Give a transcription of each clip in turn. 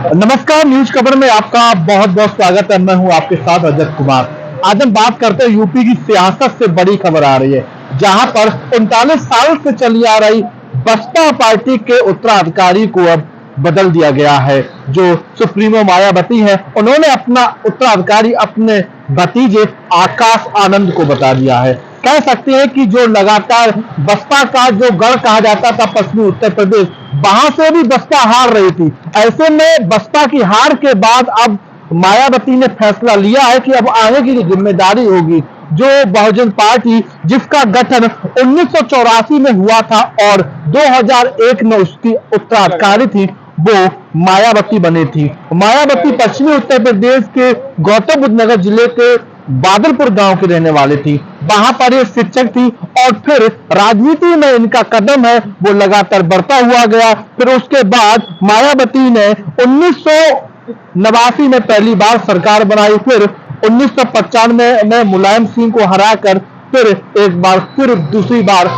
नमस्कार, न्यूज खबर में आपका बहुत बहुत स्वागत है। मैं हूं आपके साथ रजत कुमार। आज हम बात करते हैं यूपी की सियासत से बड़ी खबर आ रही है, जहां पर 39 साल से चली आ रही बसपा पार्टी के उत्तराधिकारी को अब बदल दिया गया है। जो सुप्रीमो मायावती है, उन्होंने अपना उत्तराधिकारी अपने भतीजे आकाश आनंद को बता दिया है। कह सकते हैं कि जो लगातार बसपा का जो गढ़ कहा जाता था पश्चिमी उत्तर प्रदेश, वहां से भी बसपा हार रही थी। ऐसे में बसपा की हार के बाद अब मायावती ने फैसला लिया है कि अब आगे की जो जिम्मेदारी होगी, जो बहुजन पार्टी जिसका गठन 1984 में हुआ था और 2001 में उसकी उत्तराधिकारी थी, वो मायावती बनी थी। मायावती पश्चिमी उत्तर प्रदेश के गौतम बुद्ध नगर जिले के बादलपुर गांव की रहने वाली थी। वहां पर ये शिक्षक थी और फिर राजनीति में इनका कदम है वो लगातार बढ़ता हुआ गया। फिर उसके बाद मायावती ने 1989 में पहली बार सरकार बनाई, फिर 1995 में मुलायम सिंह को हराकर फिर एक बार फिर दूसरी बार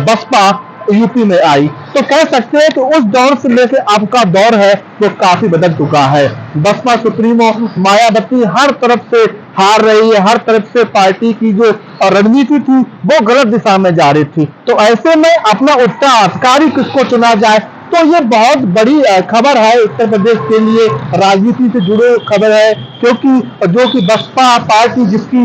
बसपा यूपी में आई। तो कह सकते हैं कि उस दौर से लेकर अब का दौर है वो काफी बदल चुका है। बसपा सुप्रीमो मायावती हर तरफ से हार रही है, हर तरफ से पार्टी की जो रणनीति थी वो गलत दिशा में जा रही थी। तो ऐसे में अपना उत्तराधिकारी किसको चुना जाए, तो ये बहुत बड़ी खबर है उत्तर प्रदेश के लिए, राजनीति से जुड़े खबर है। क्योंकि जो कि बसपा पार्टी जिसकी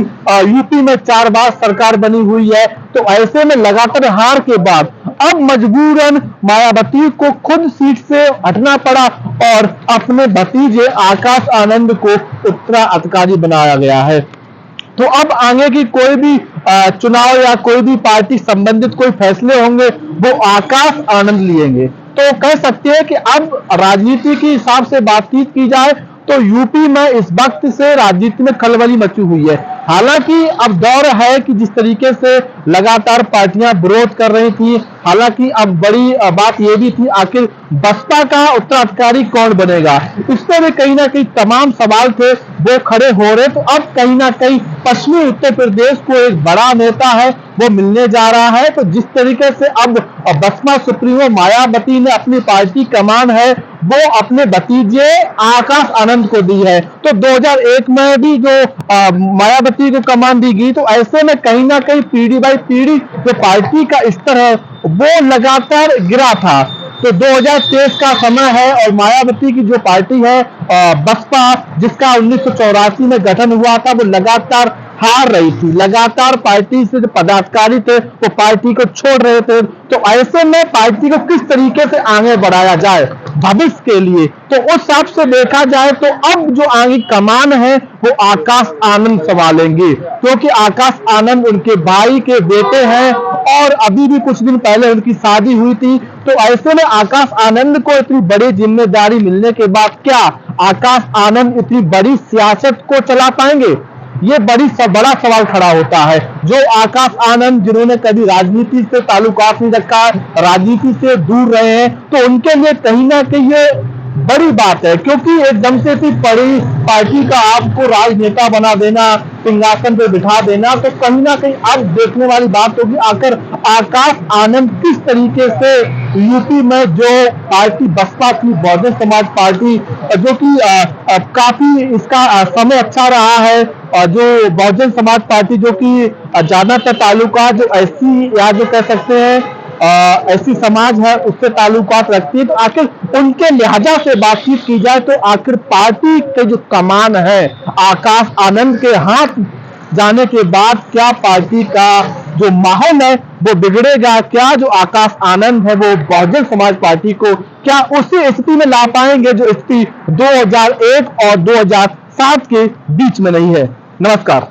यूपी में 4 बार सरकार बनी हुई है, तो ऐसे में लगातार हार के बाद अब मजबूरन मायावती को खुद सीट से हटना पड़ा और अपने भतीजे आकाश आनंद को उत्तराधिकारी बनाया गया है। तो अब आगे की कोई भी चुनाव या कोई भी पार्टी संबंधित कोई फैसले होंगे वो आकाश आनंद लिएंगे। तो कह सकते हैं कि अब राजनीति के हिसाब से बातचीत की जाए तो यूपी में इस वक्त से राजनीति में खलबली मची हुई है। हालांकि अब दौर है कि जिस तरीके से लगातार पार्टियां विरोध कर रही थी, हालांकि अब बड़ी बात यह भी थी आखिर बसपा का उत्तराधिकारी कौन बनेगा, इस पर भी कहीं ना कहीं तमाम सवाल थे वो खड़े हो रहे। तो अब कहीं ना कहीं पश्चिमी उत्तर प्रदेश को एक बड़ा नेता है वो मिलने जा रहा है। तो जिस तरीके से अब बसपा सुप्रीमो मायावती ने अपनी पार्टी कमान है वो अपने भतीजे आकाश आनंद को दी है, तो 2001 में भी जो मायावती को कमान दी गई, तो ऐसे में कहीं ना कहीं पीढ़ी बाई पीढ़ी जो पार्टी का स्तर है वो लगातार गिरा था। तो 2023 का समय है और मायावती की जो पार्टी है बसपा, जिसका 1984 में गठन हुआ था, वो लगातार हार रही थी। लगातार पार्टी से जो पदाधिकारी थे वो पार्टी को छोड़ रहे थे। तो ऐसे में पार्टी को किस तरीके से आगे बढ़ाया जाए भविष्य के लिए, तो उस हिसाब से देखा जाए तो अब जो आगे कमान है वो आकाश आनंद संभालेंगे, क्योंकि आकाश आनंद उनके भाई के बेटे हैं और अभी भी कुछ दिन पहले उनकी शादी हुई थी। तो ऐसे में आकाश आनंद को इतनी बड़ी जिम्मेदारी मिलने के बाद क्या आकाश आनंद इतनी बड़ी सियासत को चला पाएंगे, ये बड़ा सवाल खड़ा होता है। जो आकाश आनंद जिन्होंने कभी राजनीति से ताल्लुकात नहीं रखा, राजनीति से दूर रहे हैं, तो उनके लिए कहीं ना कहीं ये बड़ी बात है, क्योंकि एकदम से इतनी बड़ी पार्टी का आपको राजनेता बना देना, सिंहासन पे बिठा देना, तो कहीं ना कहीं अब देखने वाली बात होगी आखिर आकाश आनंद किस तरीके से यूपी में जो पार्टी बसपा थी बहुजन समाज पार्टी, जो कि काफी इसका समय अच्छा रहा है, और जो बहुजन समाज पार्टी जो कि ज्यादातर ताल्लुका जो ऐसी या जो कह सकते हैं ऐसी समाज है उससे ताल्लुकात रखती है, तो आखिर उनके लिहाजा से बातचीत की जाए तो आखिर पार्टी के जो कमान है आकाश आनंद के हाथ जाने के बाद क्या पार्टी का जो माहौल है वो बिगड़ेगा, क्या जो आकाश आनंद है वो बहुजन समाज पार्टी को क्या उसी स्थिति में ला पाएंगे जो स्थिति 2001 और 2007 के बीच में नहीं है। नमस्कार।